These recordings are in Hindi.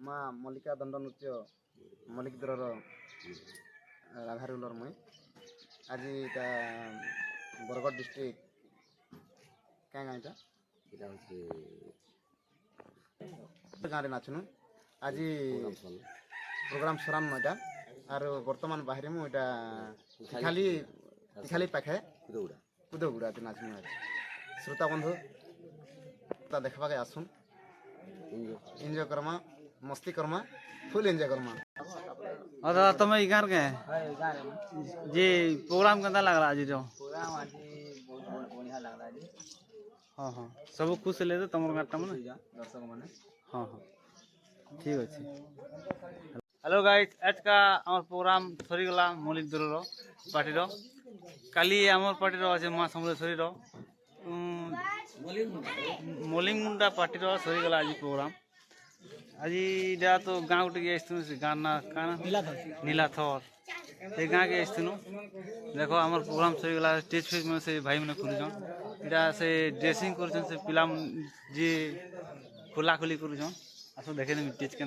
माँ मल्लिका दंड नृत्य मल्लिक दर राधा रुलर मुई आज बरगढ़ डिस्ट्रिक्ट क्या गाँव गाँव नाचनु आज प्रोग्राम सरान नटा और बर्तमान बाहर मुझा खाली पाखे कुदगुड़ा नाचनु श्रोता बंधु देखा के आसुन एंजॉय करमा मस्ती करमा फुल एंजॉय करमा। और तुम ई गाँव के जी प्रोग्राम केंता लग रहा आज जो प्रोग्राम आज बहुत बढ़िया लग रहा है जी। हाँ हाँ सब खुश ले तुम गाँव मैंने दर्शक मैंने हाँ हाँ ठीक अच्छे। हेलो गाइस आज का आम प्रोग्राम सरीगला मौलिक दूर पार्टी काली आम पार्टी अच्छे माँ समलेश्वरी मौलिक मुंडा पार्टी सरीगला आज प्रोग्राम आज इटा तो गाँव टे गाँ ना नीलाथर से गाँ के देख आम प्रोग्राम सरीगला स्टेज फेज में से भाई मैंने खुलुन इटा से ड्रेसिंग कर पिला जी खोला खोली कर आस देखे स्टेज के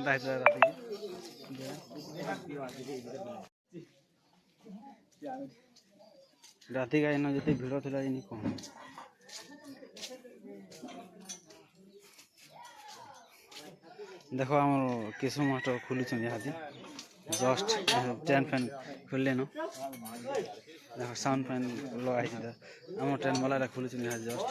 राति का इन जो भिड़ थी कौन देख आम केशव मास्टर खुलुन यहाँ जस्ट ट्रेन फैन खोलने न देख साउंड फैन लगा आम ट्रेन वाला खुलुन यहाँ जस्ट